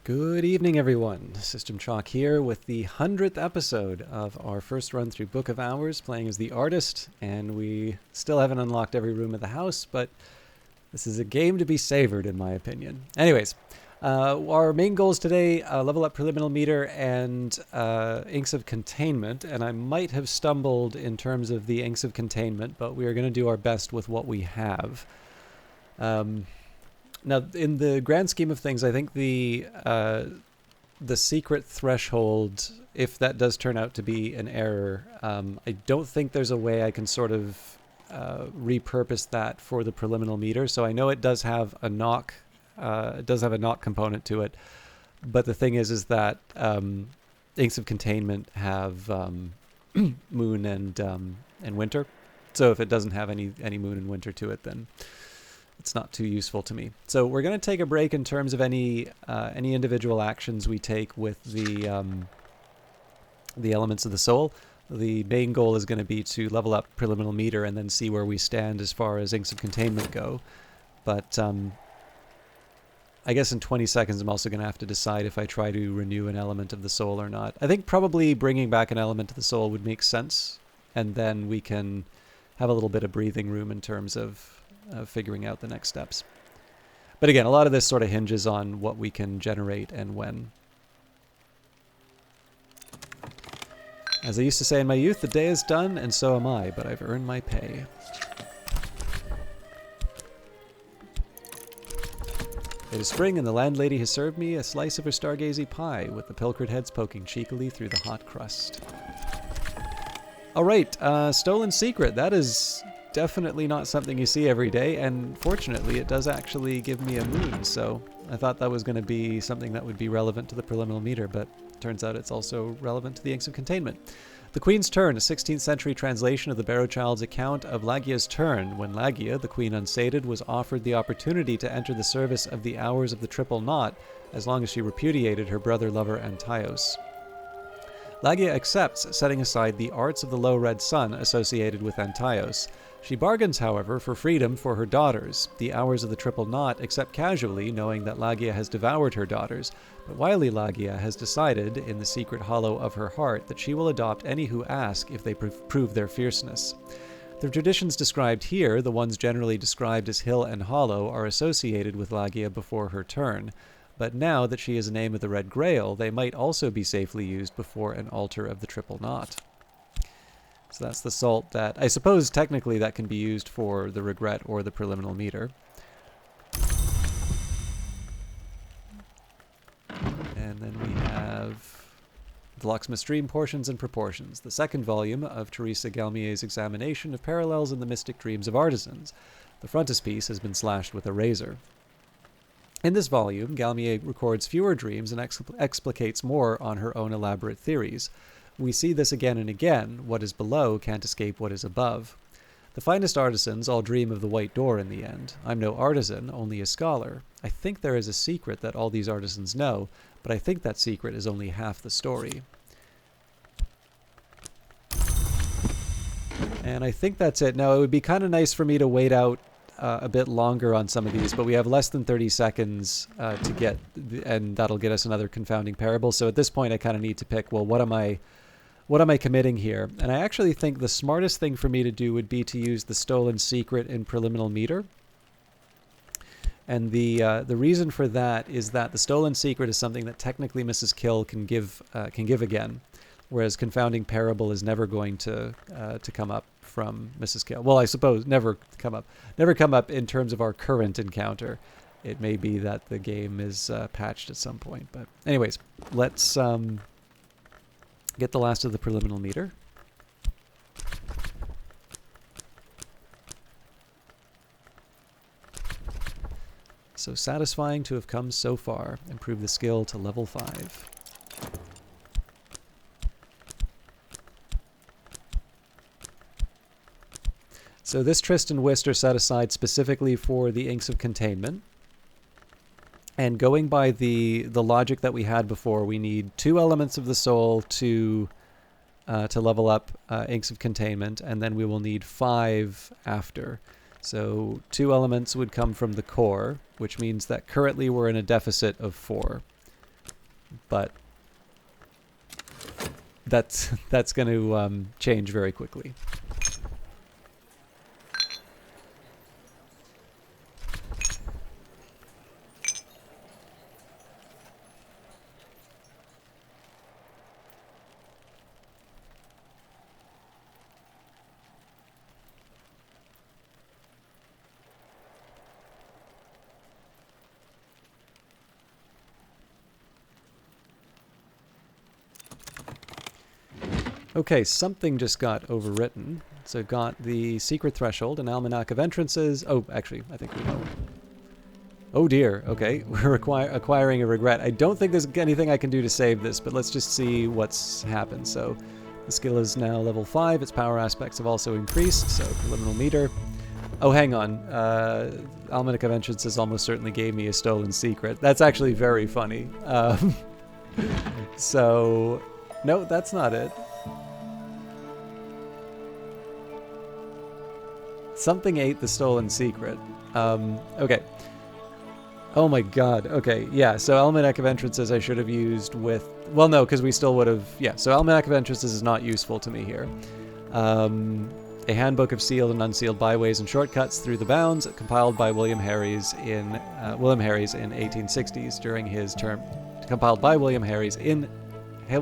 Good evening, everyone. System Chalk here with the 100th episode of our first run through Book of Hours, playing as the artist, and we still haven't unlocked every room of the house, but this is a game to be savored, in my opinion. Anyways, our main goals today, level up preliminary meter and Inks of Containment, and I might have stumbled in terms of the Inks of Containment, but we are going to do our best with what we have. Now, in the grand scheme of things, I think the secret threshold, if that does turn out to be an error, I don't think there's a way I can sort of repurpose that for the preliminary meter. So I know it does have a knock, component to it, but the thing is that Inks of Containment have moon and winter. So if it doesn't have any moon and winter to it, then it's not too useful to me. So we're going to take a break in terms of any individual actions we take with the elements of the soul. The main goal is going to be to level up preliminary meter and then see where we stand as far as Inks of Containment go. But I guess in 20 seconds I'm also going to have to decide if I try to renew an element of the soul or not. I think probably bringing back an element of the soul would make sense, and then we can have a little bit of breathing room in terms of figuring out the next steps. But again, a lot of this sort of hinges on what we can generate and when. As I used to say in my youth, the day is done and so am I, but I've earned my pay. It is spring and the landlady has served me a slice of her stargazy pie with the pilchard heads poking cheekily through the hot crust. Alright, Stolen Secret. That is definitely not something you see every day, and fortunately it does actually give me a moon, so I thought that was going to be something that would be relevant to the preliminary meter, but turns out it's also relevant to the Inks of Containment. The Queen's Turn, a 16th century translation of the Barrowchild's account of Lagia's turn, when Lagia, the queen unsated, was offered the opportunity to enter the service of the Hours of the Triple Knot as long as she repudiated her brother-lover Antaios. Lagia accepts, setting aside the arts of the Low Red Sun associated with Antaios. She bargains, however, for freedom for her daughters. The Hours of the Triple Knot accept casually, knowing that Lagia has devoured her daughters, but wily Lagia has decided, in the secret hollow of her heart, that she will adopt any who ask if they prove their fierceness. The traditions described here, the ones generally described as hill and hollow, are associated with Lagia before her turn, but now that she is a name of the Red Grail, they might also be safely used before an altar of the Triple Knot. So that's the salt that, I suppose technically that can be used for the regret or the preliminary meter. And then we have the Locksmith Stream Portions and Proportions, the second volume of Teresa Galmier's examination of parallels in the mystic dreams of artisans. The frontispiece has been slashed with a razor. In this volume, Galmier records fewer dreams and explicates more on her own elaborate theories. We see this again and again. What is below can't escape what is above. The finest artisans all dream of the white door in the end. I'm no artisan, only a scholar. I think there is a secret that all these artisans know, but I think that secret is only half the story. And I think that's it. Now, it would be kind of nice for me to wait out a bit longer on some of these, but we have less than 30 seconds to get, and that'll get us another confounding parable. So at this point, I kind of need to pick, well, what am I committing here? And I actually think the smartest thing for me to do would be to use the Stolen Secret in preliminary meter. And the reason for that is that the Stolen Secret is something that technically Mrs. Kill can give again, whereas Confounding Parable is never going to come up from Mrs. Kill. Well, I suppose never come up in terms of our current encounter. It may be that the game is patched at some point, but anyways, let's get the last of the preliminary meter. So satisfying to have come so far. Improve the skill to level 5. So this Tristan Whist are set aside specifically for the Inks of Containment. And going by the logic that we had before, we need 2 elements of the soul to level up Inks of Containment, and then we will need 5 after. So 2 elements would come from the core, which means that currently we're in a deficit of 4. but that's going to change very quickly. Okay, something just got overwritten. So got the secret threshold, an almanac of entrances. Oh, actually, I think we know. Oh dear, okay. We're acquiring a regret. I don't think there's anything I can do to save this, but let's just see what's happened. So the skill is now level 5. Its power aspects have also increased, so preliminal meter. Oh, hang on. Almanac of entrances almost certainly gave me a stolen secret. That's actually very funny. So, no, that's not it. Something ate the stolen secret. Okay. Oh my god. Okay, yeah, so Almanac of Entrances I should have used with... Well, no, because we still would have... Yeah, so Almanac of Entrances is not useful to me here. A handbook of sealed and unsealed byways and shortcuts through the bounds, compiled by William Harries in 1860s during his term... Compiled by William Harries in the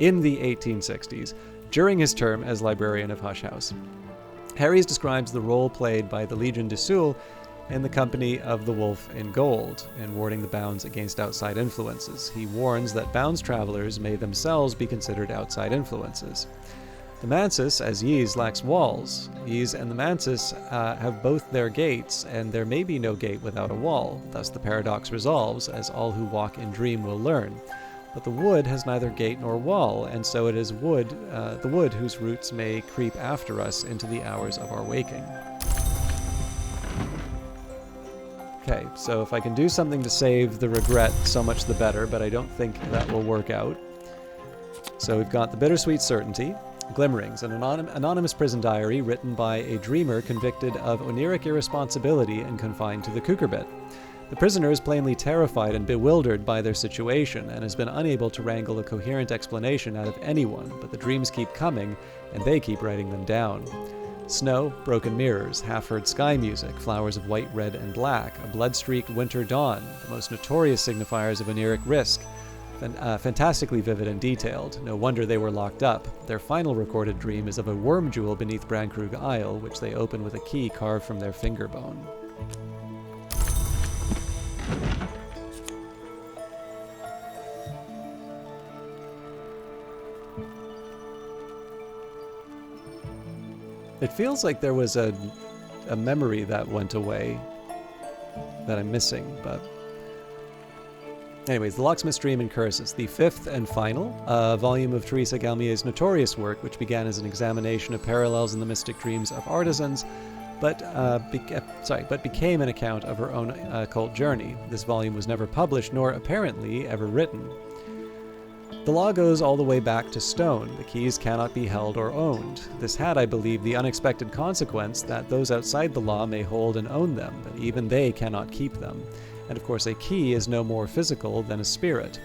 1860s during his term as librarian of Hush House. Harries describes the role played by the Legion de Soul in the company of the Wolf in Gold in warding the Bounds against outside influences. He warns that Bounds travelers may themselves be considered outside influences. The Mansis, as Ys, lacks walls. Ys and the Mansis have both their gates, and there may be no gate without a wall. Thus the paradox resolves, as all who walk in dream will learn. But the wood has neither gate nor wall, and so it is the wood whose roots may creep after us into the hours of our waking. Okay, so if I can do something to save the regret, so much the better, but I don't think that will work out. So we've got the Bittersweet Certainty, Glimmerings, an anonymous prison diary written by a dreamer convicted of oniric irresponsibility and confined to the cucurbit. The prisoner is plainly terrified and bewildered by their situation and has been unable to wrangle a coherent explanation out of anyone, but the dreams keep coming, and they keep writing them down. Snow, broken mirrors, half-heard sky music, flowers of white, red, and black, a blood-streaked winter dawn, the most notorious signifiers of oniric risk, fantastically vivid and detailed. No wonder they were locked up. Their final recorded dream is of a worm jewel beneath Brankrug Isle, which they open with a key carved from their finger bone. It feels like there was a memory that went away that I'm missing, but... Anyways, The Locksmith's Dream and Curses, the fifth and final volume of Teresa Galmier's notorious work, which began as an examination of parallels in the mystic dreams of artisans, but became an account of her own occult journey. This volume was never published, nor apparently ever written. The law goes all the way back to stone. The keys cannot be held or owned. This had, I believe, the unexpected consequence that those outside the law may hold and own them, but even they cannot keep them. And of course a key is no more physical than a spirit.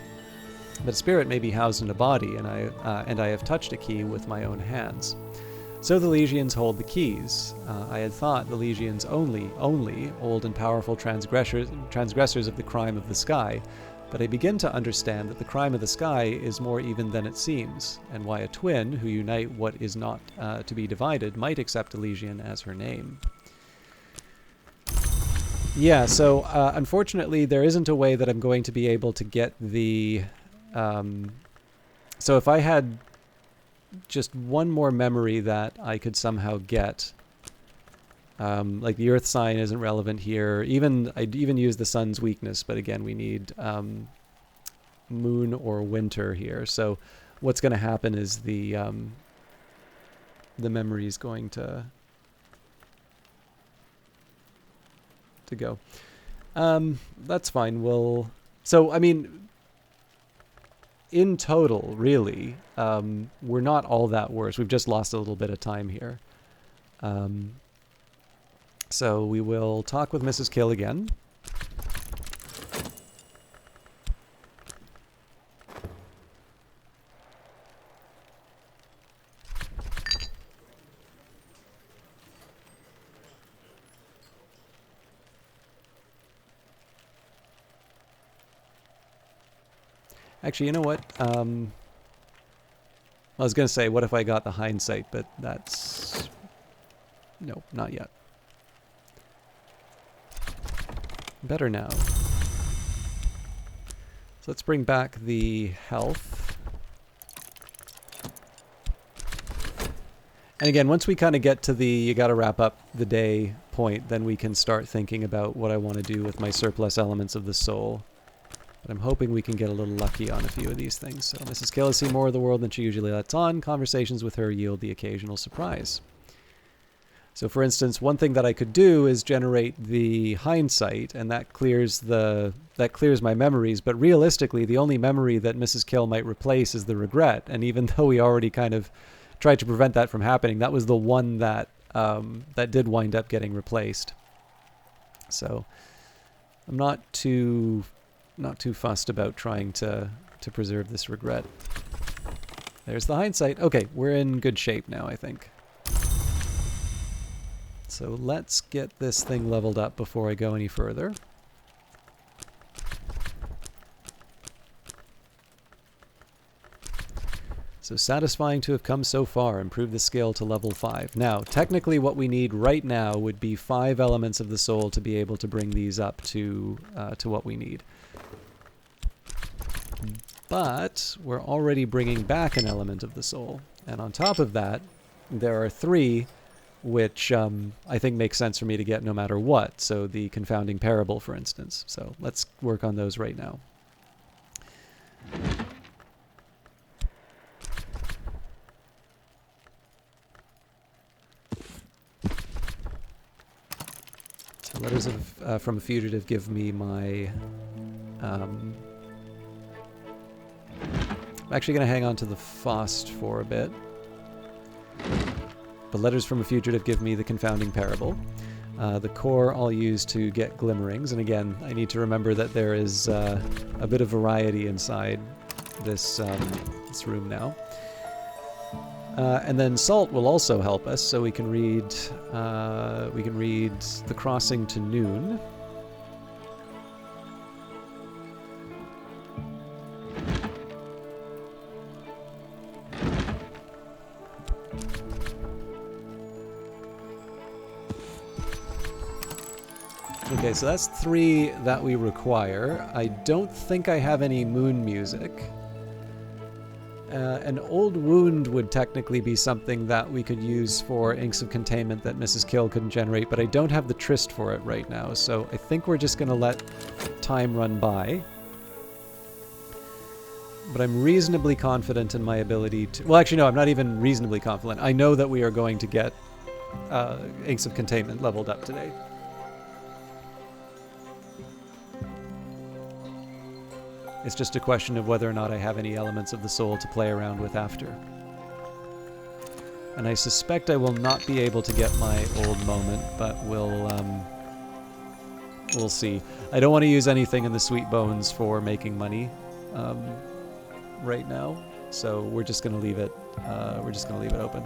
But a spirit may be housed in a body, and I have touched a key with my own hands. So the Legions hold the keys. I had thought the Legions only old and powerful transgressors of the crime of the sky, but I begin to understand that the crime of the sky is more even than it seems, and why a twin who unite what is not to be divided might accept Elysian as her name. Yeah, so unfortunately there isn't a way that I'm going to be able to get the... So if I had just one more memory that I could somehow get, like the earth sign isn't relevant here. I'd even use the sun's weakness, but again, we need moon or winter here. So what's going to happen is the memory is going to go. That's fine. So I mean, in total, really, we're not all that worse. We've just lost a little bit of time here. So we will talk with Mrs. Kill again. Actually, you know what? I was going to say, what if I got the hindsight, but that's... No, not yet. Better now. So let's bring back the health. And again, once we kind of get to the you gotta wrap up the day point, then we can start thinking about what I want to do with my surplus elements of the soul. But I'm hoping we can get a little lucky on a few of these things. So Mrs. Kill has seen more of the world than she usually lets on. Conversations with her yield the occasional surprise. So for instance, one thing that I could do is generate the hindsight, and that clears my memories, but realistically the only memory that Mrs. Kill might replace is the regret. And even though we already kind of tried to prevent that from happening, that was the one that that did wind up getting replaced. So I'm not too fussed about trying to preserve this regret. There's the hindsight. Okay, we're in good shape now, I think. So let's get this thing leveled up before I go any further. So satisfying to have come so far. Improve the skill to level 5. Now, technically what we need right now would be 5 elements of the soul to be able to bring these up to what we need. But we're already bringing back an element of the soul. And on top of that, there are 3 which I think makes sense for me to get no matter what. So the confounding parable, for instance. So let's work on those right now. So letters from a fugitive give me my... I'm actually going to hang on to the Faust for a bit. The letters from a fugitive give me the confounding parable. The core I'll use to get glimmerings, and again, I need to remember that there is a bit of variety inside this room now. And then salt will also help us, so we can read The Crossing to Noon. Okay, so that's 3 that we require. I don't think I have any moon music. An old wound would technically be something that we could use for Inks of Containment that Mrs. Kill couldn't generate, but I don't have the tryst for it right now, so I think we're just going to let time run by. But I'm reasonably confident in my ability to... Well, actually, no, I'm not even reasonably confident. I know that we are going to get Inks of Containment leveled up today. It's just a question of whether or not I have any elements of the soul to play around with after. And I suspect I will not be able to get my old moment, but we'll see. I don't want to use anything in the Sweet Bones for making money right now, so we're just going to leave it. We're just going to leave it open.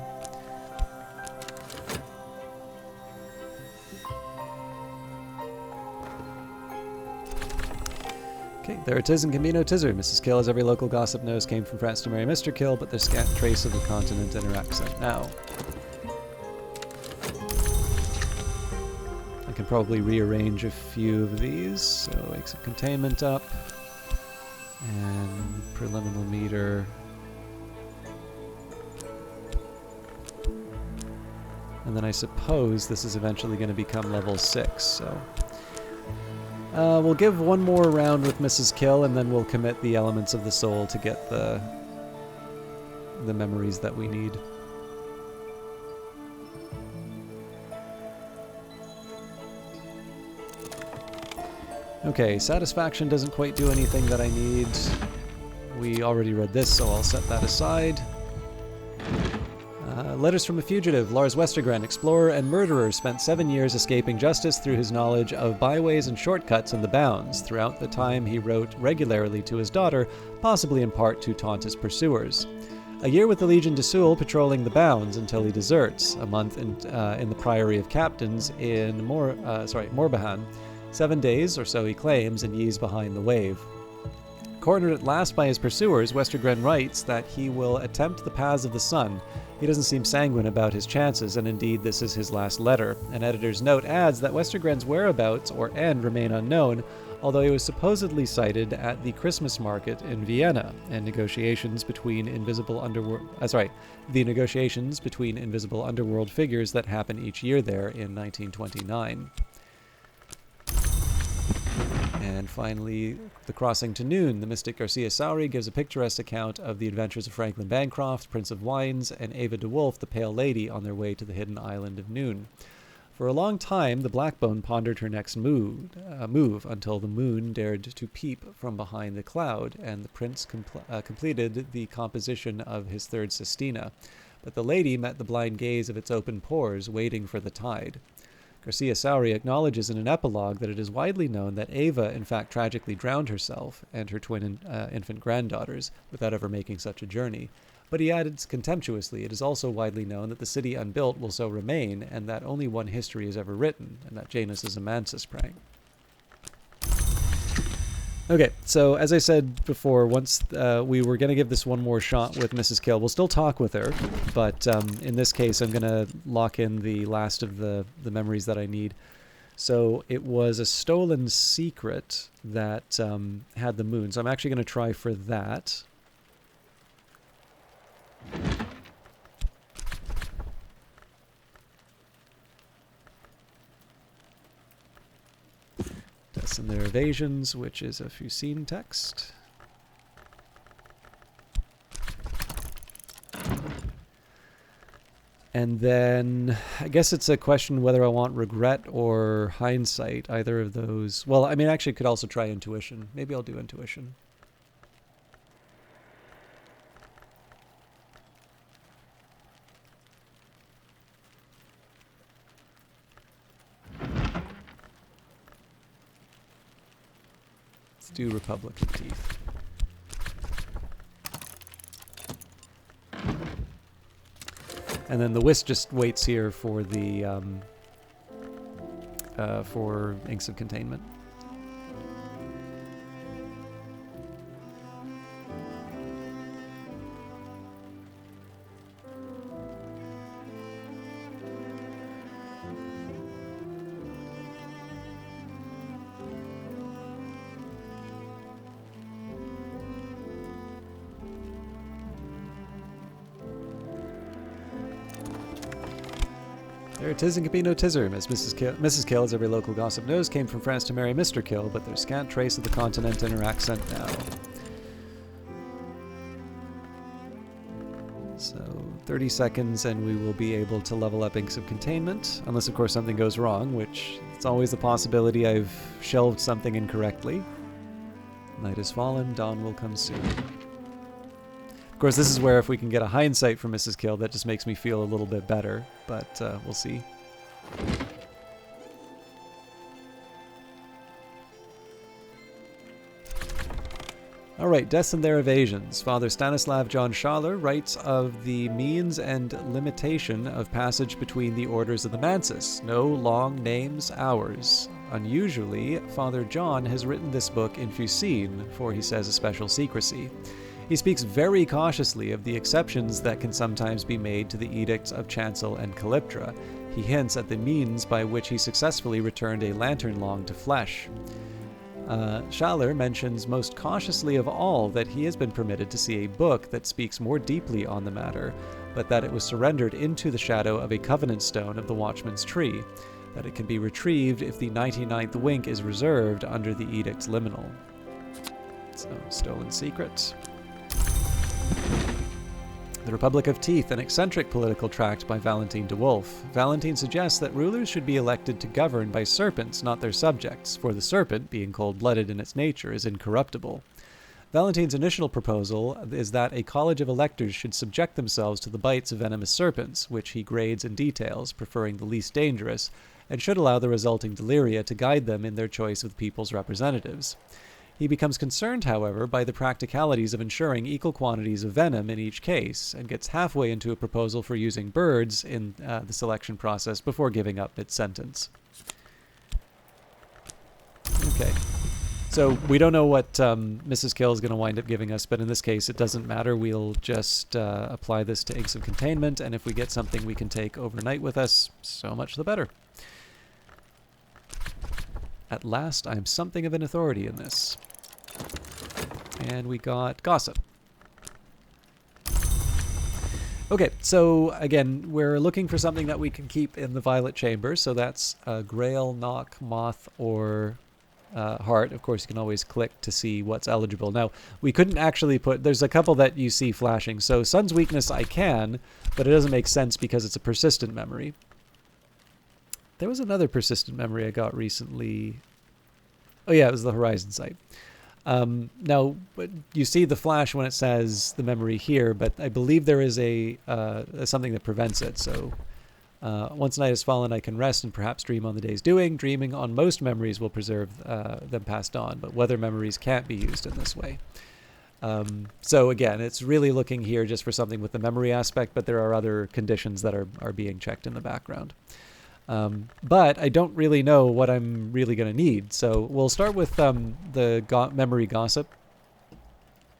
Okay, there it is in Gambino Tizard. Mrs. Kill, as every local gossip knows, came from France to marry Mr. Kill, but there's scant trace of the continent in her accent now. I can probably rearrange a few of these. So, Inks of Containment up. And preliminal meter. And then I suppose this is eventually going to become level 6, so... we'll give one more round with Mrs. Kill, and then we'll commit the elements of the soul to get the memories that we need. Okay, satisfaction doesn't quite do anything that I need. We already read this, so I'll set that aside. Letters from a Fugitive. Lars Westergren, explorer and murderer, spent 7 years escaping justice through his knowledge of byways and shortcuts in the bounds. Throughout the time, he wrote regularly to his daughter, possibly in part to taunt his pursuers. A year with the Legion de Sul patrolling the bounds until he deserts. A month in the Priory of Captains in Morbahan. 7 days or so he claims, and ye's behind the wave. Cornered at last by his pursuers, Westergren writes that he will attempt the paths of the sun. He doesn't seem sanguine about his chances, and indeed this is his last letter. An editor's note adds that Westergren's whereabouts or end remain unknown, although he was supposedly sighted at the Christmas market in Vienna, and the negotiations between invisible underworld figures that happen each year there in 1929. And finally, The Crossing to Noon. The mystic Garcia Sauri gives a picturesque account of the adventures of Franklin Bancroft, Prince of Wines, and Ava de Wolf, the Pale Lady, on their way to the hidden island of Noon. For a long time, the Blackbone pondered her next move until the moon dared to peep from behind the cloud, and the prince completed the composition of his third sestina. But the lady met the blind gaze of its open pores, waiting for the tide. Garcia Sauri acknowledges in an epilogue that it is widely known that Ava, in fact, tragically drowned herself and her twin infant granddaughters without ever making such a journey. But he added contemptuously, it is also widely known that the city unbuilt will so remain, and that only one history is ever written, and that Janus is a mansus prang. Okay, so as I said before, once we were going to give this one more shot with Mrs. Kill. We'll still talk with her, but in this case I'm going to lock in the last of the memories that I need. So it was a stolen secret that had the moon, so I'm actually going to try for that. Tests and their evasions, which is a Fusine text. And then I guess it's a question whether I want regret or hindsight, either of those. Well, I mean, actually, I could also try intuition. Maybe I'll do intuition. Let's do Republic of Teeth. And then the Wisp just waits here for the for Inks of Containment. There 'tis and can be no tism, as Mrs. Kill, as every local gossip knows, came from France to marry Mr. Kill, but there's scant trace of the continent in her accent now. So 30 seconds and we will be able to level up Inks of Containment, unless of course something goes wrong, which it's always the possibility I've shelved something incorrectly. Night has fallen, dawn will come soon. Of course, this is where if we can get a hindsight from Mrs. Kill, that just makes me feel a little bit better, but we'll see. Alright, Deaths and Their Evasions. Father Stanislav John Schaller writes of the means and limitation of passage between the orders of the Mansus. No long names, hours. Unusually, Father John has written this book in Fusine, for he says a special secrecy. He speaks very cautiously of the exceptions that can sometimes be made to the edicts of Chancel and Calyptra. He hints at the means by which he successfully returned a lantern long to flesh. Schaller mentions most cautiously of all that he has been permitted to see a book that speaks more deeply on the matter, but that it was surrendered into the shadow of a covenant stone of the Watchman's Tree, that it can be retrieved if the 99th wink is reserved under the edict's liminal. So, Stolen Secret. The Republic of Teeth, an eccentric political tract by Valentine de Wolf. Valentine suggests that rulers should be elected to govern by serpents, not their subjects, for the serpent, being cold-blooded in its nature, is incorruptible. Valentine's initial proposal is that a college of electors should subject themselves to the bites of venomous serpents, which he grades and details, preferring the least dangerous, and should allow the resulting deliria to guide them in their choice of the people's representatives. He becomes concerned, however, by the practicalities of ensuring equal quantities of venom in each case, and gets halfway into a proposal for using birds in the selection process before giving up mid-sentence. Okay. So we don't know what Mrs. Kill is going to wind up giving us, but in this case, it doesn't matter. We'll just apply this to Inks of Containment, and if we get something we can take overnight with us, so much the better. At last, I'm something of an authority in this. And we got Gossip. Okay, so again, we're looking for something that we can keep in the Violet Chamber, so that's Grail, Knock, Moth, or Heart. Of course, you can always click to see what's eligible. Now, we couldn't actually put... There's a couple that you see flashing. So Sun's Weakness I can, but it doesn't make sense because it's a persistent memory. There was another persistent memory I got recently. Oh yeah, it was the Horizon Sight. Now, you see the flash when it says the memory here, but I believe there is something that prevents it. So once night has fallen, I can rest and perhaps dream on the day's doing. Dreaming on most memories will preserve them passed on, but weather memories can't be used in this way. So again, it's really looking here just for something with the memory aspect, but there are other conditions that are being checked in the background. But I don't really know what I'm really going to need. So we'll start with the memory gossip.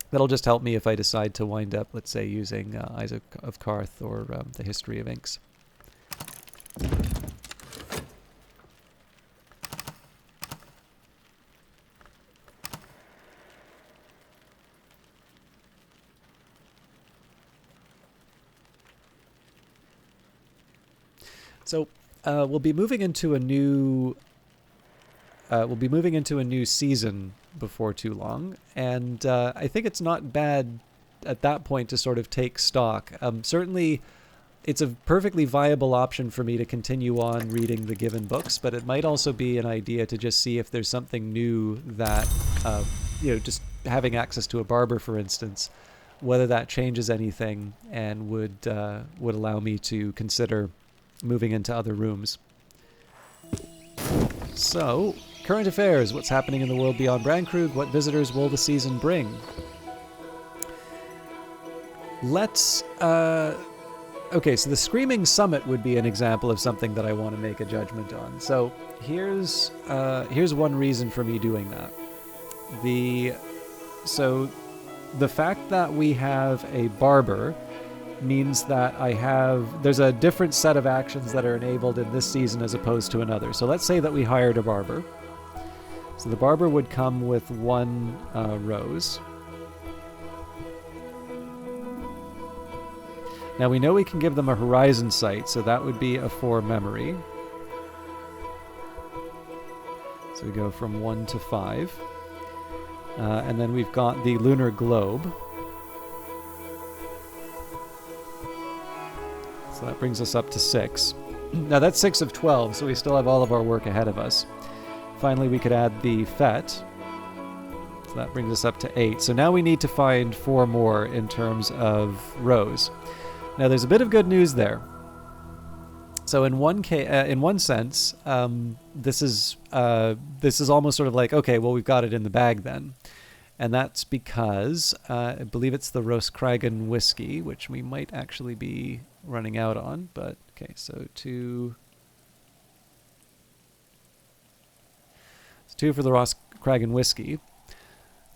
That'll just help me if I decide to wind up, let's say, using Eyes of Karth or the History of Inks. So we'll be moving into a new season before too long, and I think it's not bad at that point to sort of take stock. Certainly, it's a perfectly viable option for me to continue on reading the given books, but it might also be an idea to just see if there's something new that, just having access to a barber, for instance, whether that changes anything and would allow me to consider moving into other rooms. So, current affairs. What's happening in the world beyond Brandkrug? What visitors will the season bring? Let's... okay, so the Screaming Summit would be an example of something that I want to make a judgment on. So, here's one reason for me doing that. So, the fact that we have a barber means that there's a different set of actions that are enabled in this season as opposed to another. So let's say that we hired a barber. So the barber would come with one rose. Now we know we can give them a Horizon Sight, so that would be a 4 memory. So we go from 1 to 5. And then we've got the Lunar Globe. So that brings us up to 6. Now that's 6 of 12, so we still have all of our work ahead of us. Finally, we could add the Fete. So that brings us up to 8. So now we need to find 4 more in terms of rows. Now there's a bit of good news there. So in one sense, this is almost sort of like, okay, well we've got it in the bag then. And that's because I believe it's the Roskragen whiskey, which we might actually be running out on. But okay, so 2 for the Roskragen whiskey.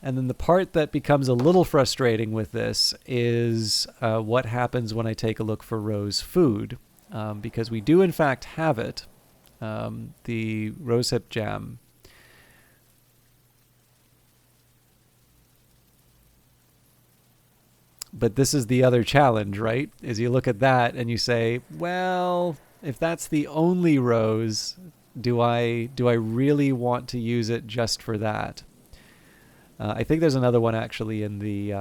And then the part that becomes a little frustrating with this is what happens when I take a look for Rose food. Because we do in fact have it, the rosehip jam. But this is the other challenge, right? Is you look at that and you say, well, if that's the only rose, do I really want to use it just for that? I think there's another one actually in the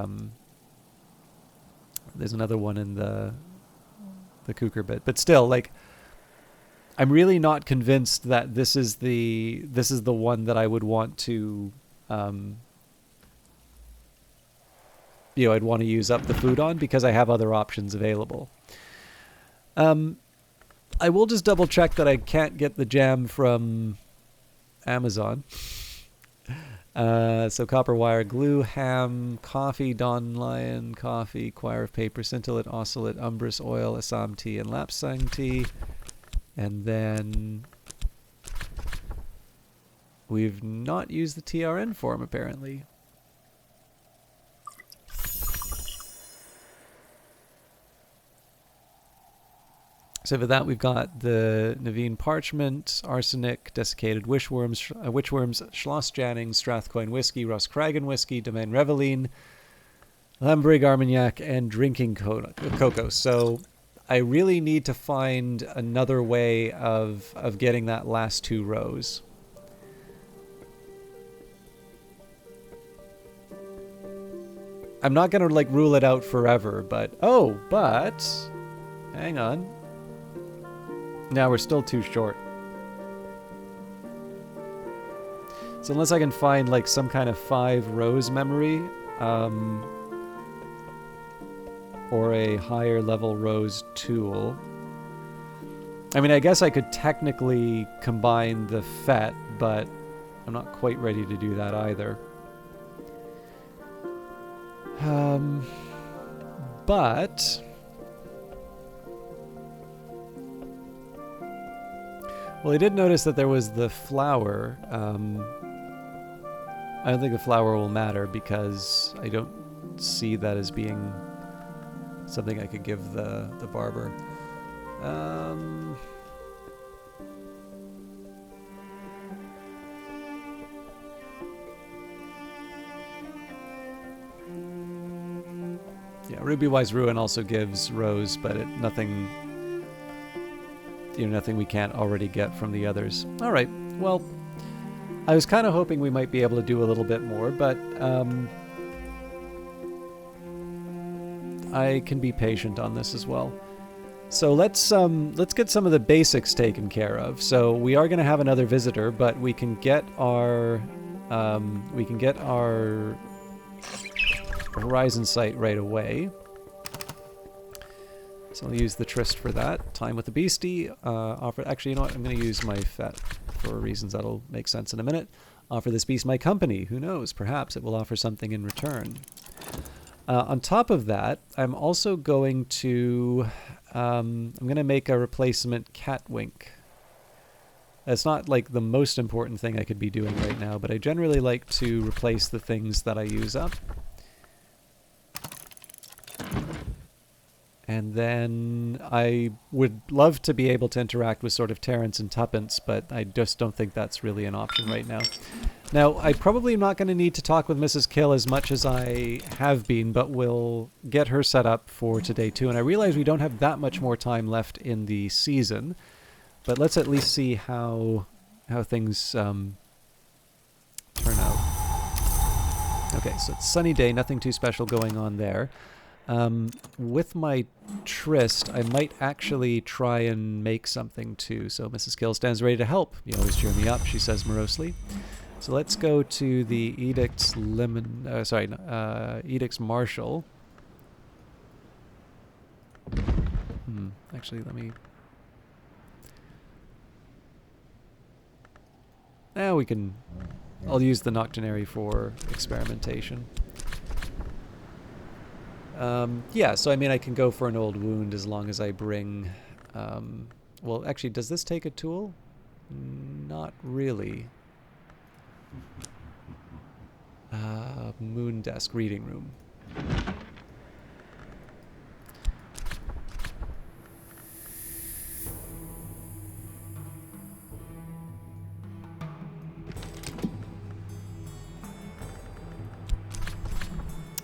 Cooker bit, but still, like, I'm really not convinced that this is the one that I would want to I'd want to use up the food on, because I have other options available. I will just double check that I can't get the jam from Amazon. So copper wire, glue, ham, coffee, Don Lion, coffee, quire of paper, scintillate, oscillate, umbrus oil, Assam tea, and lapsang tea. And then we've not used the TRN form, apparently. So for that, we've got the Naveen Parchment, Arsenic, Desiccated Wishworms, Schloss Jannings, Strathcoin Whiskey, Roscragen Whiskey, Domaine Reveline, Lambrig Armagnac, and Drinking Cocoa. So I really need to find another way of getting that last 2 rows. I'm not going to like rule it out forever, but hang on. Now we're still too short. So unless I can find like some kind of 5 rows memory, or a higher level rows tool. I mean, I guess I could technically combine the FET, but I'm not quite ready to do that either. But well, I did notice that there was the flower. I don't think the flower will matter because I don't see that as being something I could give the barber. Yeah, Ruby Wise Ruin also gives rose, but nothing we can't already get from the others. All right, well, I was kind of hoping we might be able to do a little bit more, but I can be patient on this as well. So let's get some of the basics taken care of. So we are going to have another visitor, but we can get our horizon sight right away. So I'll use the Tryst for that. Time with the Beastie. Actually, you know what? I'm going to use my FET for reasons that'll make sense in a minute. Offer this beast my company. Who knows? Perhaps it will offer something in return. On top of that, I'm also going to make a replacement Catwink. That's not like the most important thing I could be doing right now, but I generally like to replace the things that I use up. And then I would love to be able to interact with sort of Terrence and Tuppence, but I just don't think that's really an option right now. Now, I probably am not going to need to talk with Mrs. Kill as much as I have been, but we'll get her set up for today too. And I realize we don't have that much more time left in the season, but let's at least see how things turn out. Okay, so it's a sunny day, nothing too special going on there. With my Tryst, I might actually try and make something too. So Mrs. Kill stands ready to help. You always cheer me up, she says morosely. So let's go to the Edict's Edict's Marshal. Actually, let me... Now we can... I'll use the Nocturnary for experimentation. Yeah, so I mean I can go for an old wound as long as I bring... well, actually, does this take a tool? Not really. Moon desk, reading room.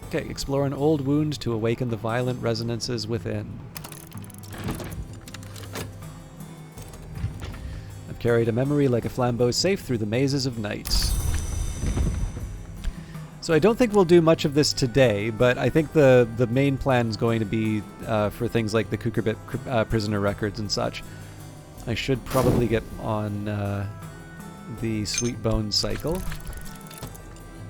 Okay, explore an old wound to awaken the violent resonances within. I've carried a memory like a flambeau safe through the mazes of night. So I don't think we'll do much of this today, but I think the main plan is going to be for things like the Kukerbit prisoner records and such. I should probably get on the Sweet Bones cycle.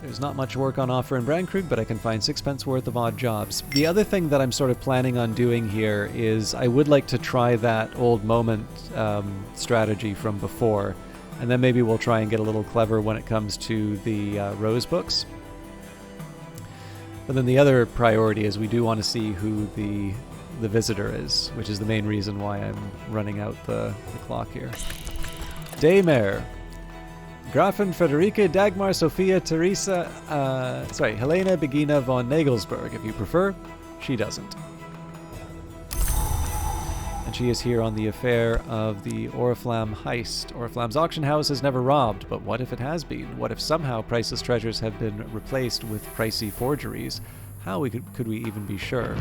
There's not much work on offer in Brandkrug, but I can find 6 worth of odd jobs. The other thing that I'm sort of planning on doing here is I would like to try that old moment strategy from before, and then maybe we'll try and get a little clever when it comes to the Rose books. But then the other priority is we do want to see who the visitor is, which is the main reason why I'm running out the clock here. Daymare. Grafin Frederica Dagmar Sophia Teresa, Helena Begina von Nagelsberg, if you prefer. She doesn't. And she is here on the affair of the Oriflamme heist. Oriflamme's auction house is never robbed, but what if it has been? What if somehow priceless treasures have been replaced with pricey forgeries? How could we even be sure?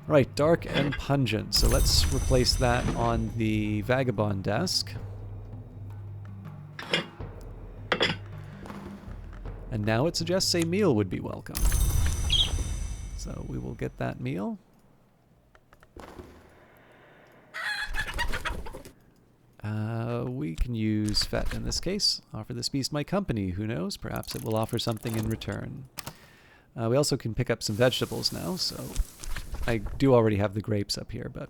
Right, dark and pungent. So let's replace that on the vagabond desk. And now it suggests a meal would be welcome. So we will get that meal. We can use Fet in this case. Offer this beast my company. Who knows? Perhaps it will offer something in return. We also can pick up some vegetables now, so I do already have the grapes up here, but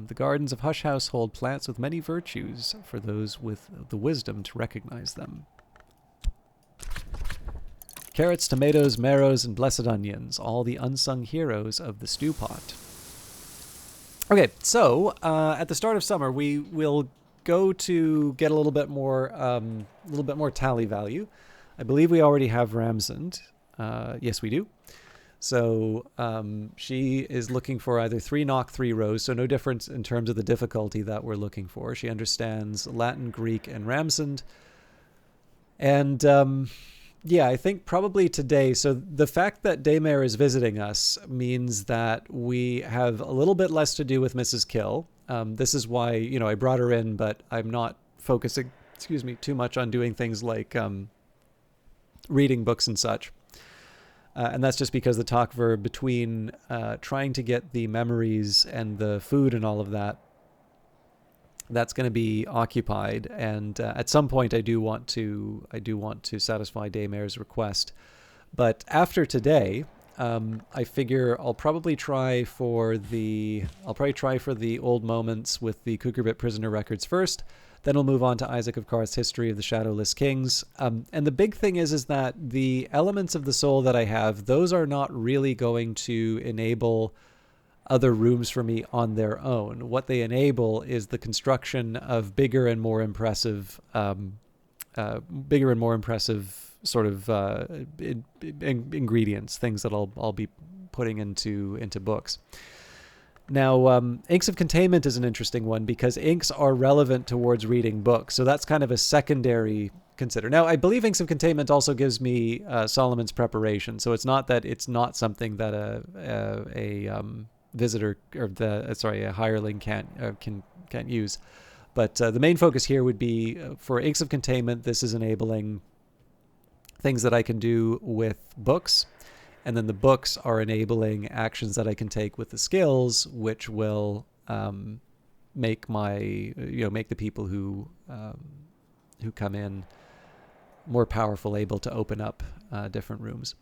the gardens of Hush House hold plants with many virtues for those with the wisdom to recognize them. Carrots, tomatoes, marrows, and blessed onions, all the unsung heroes of the stew pot. Okay, so at the start of summer, we will go to get a little bit more tally value. I believe we already have Ramsand. Yes, we do. So she is looking for either 3 knock, 3 rows, so no difference in terms of the difficulty that we're looking for. She understands Latin, Greek, and Ramsand. And yeah, I think probably today, so the fact that Daymare is visiting us means that we have a little bit less to do with Mrs. Kill. This is why, you know, I brought her in, but I'm not focusing, too much on doing things like reading books and such. And that's just because the talk verb between trying to get the memories and the food and all of that, that's going to be occupied. And at some point, I do want to satisfy Daymare's request. But after today, I figure I'll probably try for the old moments with the Kukurbit prisoner records first. Then we'll move on to Isaac of Karth's History of the Shadowless Kings. And the big thing is that the elements of the soul that I have, those are not really going to enable other rooms for me on their own. What they enable is the construction of bigger and more impressive sort of ingredients, things that I'll be putting into books. Now, inks of containment is an interesting one because inks are relevant towards reading books. So that's kind of a secondary consider. Now, I believe inks of containment also gives me Solomon's preparation. So it's not that it's not something that a visitor or a hireling can't use. But the main focus here would be for inks of containment. This is enabling things that I can do with books. And then the books are enabling actions that I can take with the skills, which will make the people who come in more powerful, able to open up different rooms.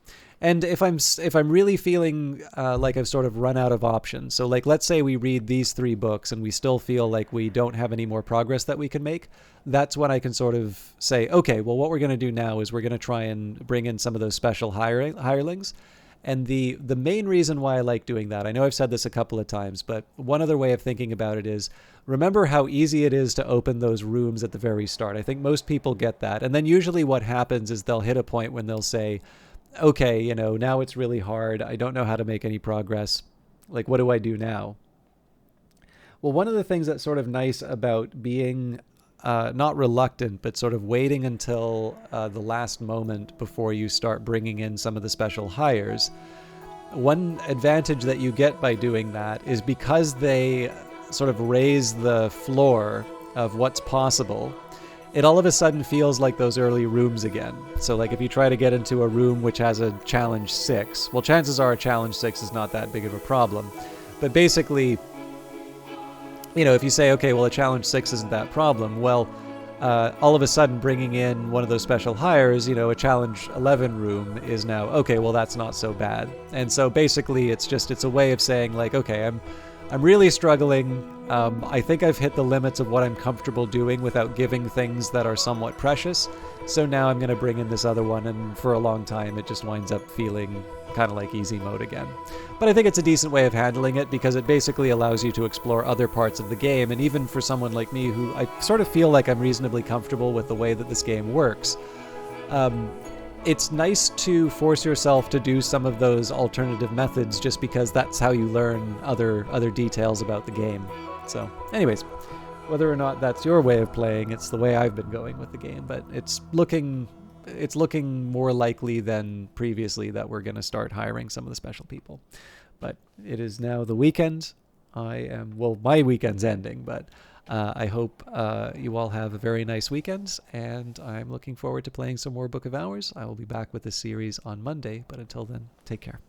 And if I'm really feeling like I've sort of run out of options, so like let's say we read these 3 books and we still feel like we don't have any more progress that we can make, that's when I can sort of say, okay, well, what we're going to do now is we're going to try and bring in some of those special hirelings. And the main reason why I like doing that, I know I've said this a couple of times, but one other way of thinking about it is, remember how easy it is to open those rooms at the very start. I think most people get that. And then usually what happens is they'll hit a point when they'll say, okay, now it's really hard. I don't know how to make any progress. Like, what do I do now? Well, one of the things that's sort of nice about being not reluctant, but sort of waiting until the last moment before you start bringing in some of the special hires. One advantage that you get by doing that is because they sort of raise the floor of what's possible, it all of a sudden feels like those early rooms again. So like if you try to get into a room which has a challenge 6, well, chances are a challenge 6 is not that big of a problem. But basically, if you say, okay, well, a challenge 6 isn't that problem, well, all of a sudden bringing in one of those special hires, a challenge 11 room is now, okay, well, that's not so bad. And so basically it's a way of saying like, okay, I'm really struggling. I think I've hit the limits of what I'm comfortable doing without giving things that are somewhat precious. So now I'm going to bring in this other one, and for a long time it just winds up feeling kind of like easy mode again. But I think it's a decent way of handling it because it basically allows you to explore other parts of the game, and even for someone like me who I sort of feel like I'm reasonably comfortable with the way that this game works, it's nice to force yourself to do some of those alternative methods just because that's how you learn other details about the game. So anyways, whether or not that's your way of playing, it's the way I've been going with the game, but it's looking more likely than previously that we're going to start hiring some of the special people. But it is now the weekend. My weekend's ending, but I hope you all have a very nice weekend, and I'm looking forward to playing some more Book of Hours. I will be back with this series on Monday, but until then, take care.